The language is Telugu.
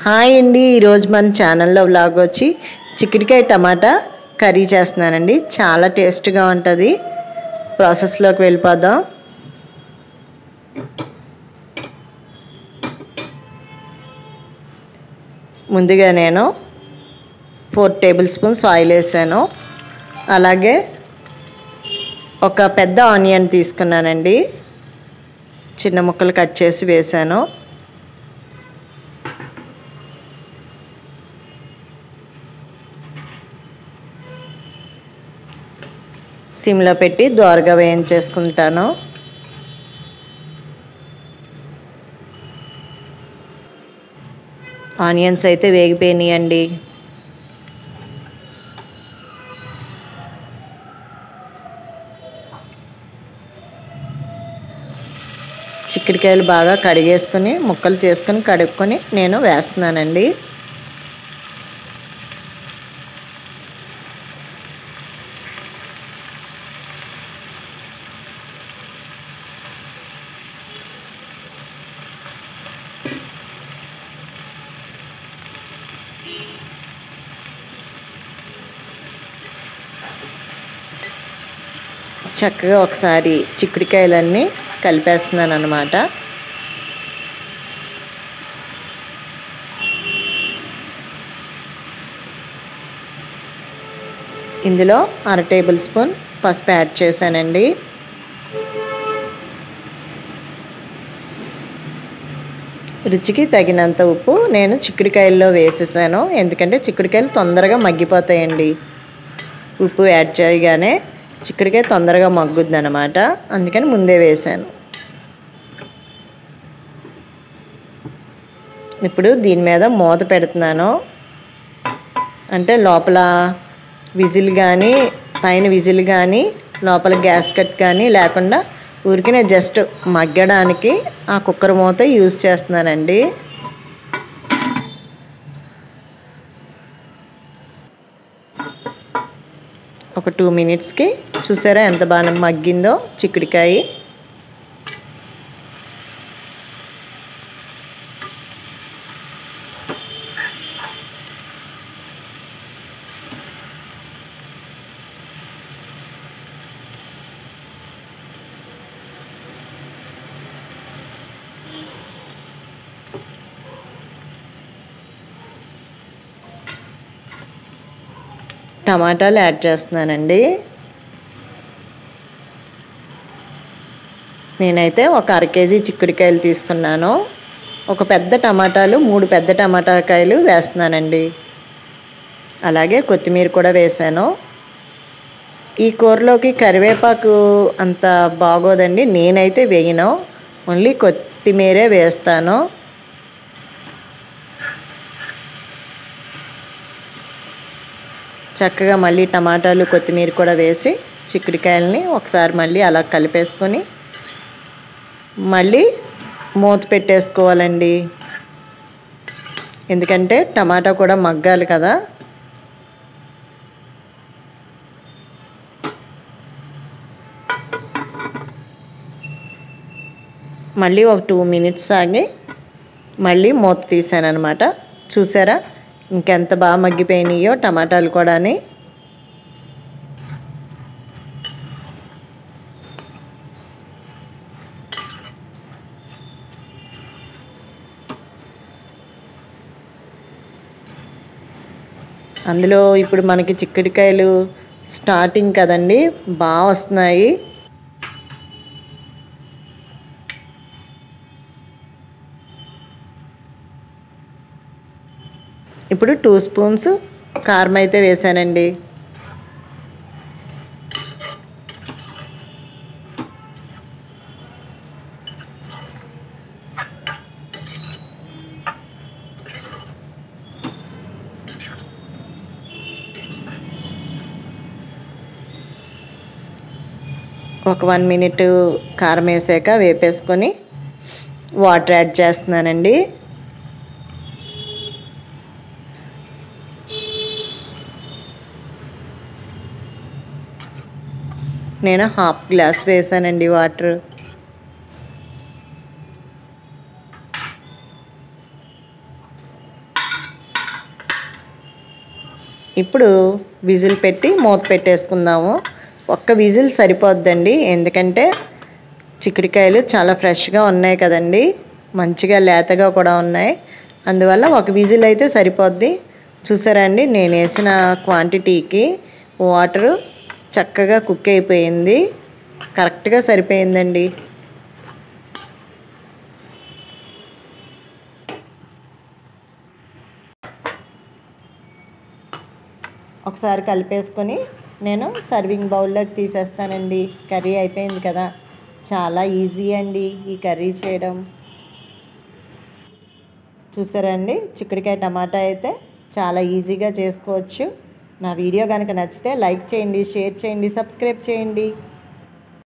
హాయ్ అండి, ఈరోజు మన ఛానల్లో వ్లాగ్ వచ్చి చిక్కుడుకాయ టమాటా కర్రీ చేస్తున్నానండి. చాలా టేస్ట్గా ఉంటుంది. ప్రాసెస్లోకి వెళ్ళిపోదాం. ముందుగా నేను 4 టేబుల్ స్పూన్స్ ఆయిల్ వేసాను. అలాగే ఒక పెద్ద ఆనియన్ తీసుకున్నానండి, చిన్న ముక్కలు కట్ చేసి వేసాను. సిమ్లో పెట్టి దోరగా వేయించేసుకుంటాను. ఆనియన్స్ అయితే వేగిపోయినాయండి. చిక్కుడుకాయలు బాగా కడిగేసుకుని ముక్కలు చేసుకుని కడుక్కొని నేను వేస్తున్నానండి. చక్కగా ఒకసారి చిక్కుడుకాయలన్నీ కలిపేస్తున్నాను అన్నమాట. ఇందులో 1/2 టేబుల్ స్పూన్ పసుపు యాడ్ చేశానండి. రుచికి తగినంత ఉప్పు నేను చిక్కుడుకాయల్లో వేసేసాను, ఎందుకంటే చిక్కుడుకాయలు తొందరగా మగ్గిపోతాయండి. ఉప్పు యాడ్ చేయగానే చిక్కుడుకాయ తొందరగా మగ్గుద్ది అన్నమాట, అందుకని ముందే వేసాను. ఇప్పుడు దీని మీద మూత పెడుతున్నాను. అంటే లోపల విజిల్ కానీ పైన విజిల్ కానీ లోపల గ్యాస్ కట్ కానీ లేకుండా ఊరికినే జస్ట్ మగ్గడానికి ఆ కుక్కర్ మూత యూజ్ చేస్తున్నానండి. ఒక 2 మినిట్స్కి చూసారా ఎంత బాగా మగ్గిందో చిక్కుడుకాయ. టమాటాలు యాడ్ చేస్తున్నానండి. నేనైతే ఒక 1/2 కేజీ చిక్కుడుకాయలు తీసుకున్నాను. ఒక పెద్ద టమాటాలు 3 పెద్ద టమాటాకాయలు వేస్తున్నానండి. అలాగే కొత్తిమీర కూడా వేసాను. ఈ కూరలోకి కరివేపాకు అంత బాగోదండి, నేనైతే వేయను, ఓన్లీ కొత్తిమీరే వేస్తాను. చక్కగా మళ్ళీ టమాటాలు కొత్తిమీర కూడా వేసి చిక్కుడుకాయలని ఒకసారి మళ్ళీ అలా కలిపేసుకొని మళ్ళీ మూత పెట్టేసుకోవాలండి, ఎందుకంటే టమాటా కూడా మగ్గాలి కదా. మళ్ళీ ఒక 2 మినిట్స్ ఆగి మళ్ళీ మూత తీసాను అనమాట. చూసారా ఇంకెంత బాగా మగ్గిపోయినాయో టమాటాలు కూడా. అందులో ఇప్పుడు మనకి చిక్కుడుకాయలు స్టార్టింగ్ కదండి, బాగా వస్తున్నాయి. ఇప్పుడు 2 స్పూన్స్ కారం అయితే వేసానండి. ఒక 1 మినిట్ కారం వేసాక వేపేసుకొని వాటర్ యాడ్ చేస్తున్నానండి. నేను 1/2 గ్లాస్ వేసానండి వాటర్. ఇప్పుడు విజిల్ పెట్టి మూత పెట్టేసుకుందాము. ఒక్క విజిల్ సరిపోద్దండి, ఎందుకంటే చిక్కుడుకాయలు చాలా ఫ్రెష్గా ఉన్నాయి కదండి, మంచిగా లేతగా కూడా ఉన్నాయి. అందువల్ల ఒక విజిల్ అయితే సరిపోద్ది. చూసారా అండి, నేను వేసిన క్వాంటిటీకి వాటరు చక్కగా కుక్ అయిపోయింది, కరెక్ట్గా సరిపోయిందండి. ఒకసారి కలిపేసుకొని నేను సర్వింగ్ బౌల్లోకి తీసేస్తానండి. కర్రీ అయిపోయింది కదా, చాలా ఈజీ అండి ఈ కర్రీ చేయడం. చూసారా అండి, చిక్కుడుకాయ టమాటా అయితే చాలా ఈజీగా చేసుకోవచ్చు. నా వీడియో కనుక నచ్చితే లైక్ చేయండి, షేర్ చేయండి, సబ్స్క్రైబ్ చేయండి.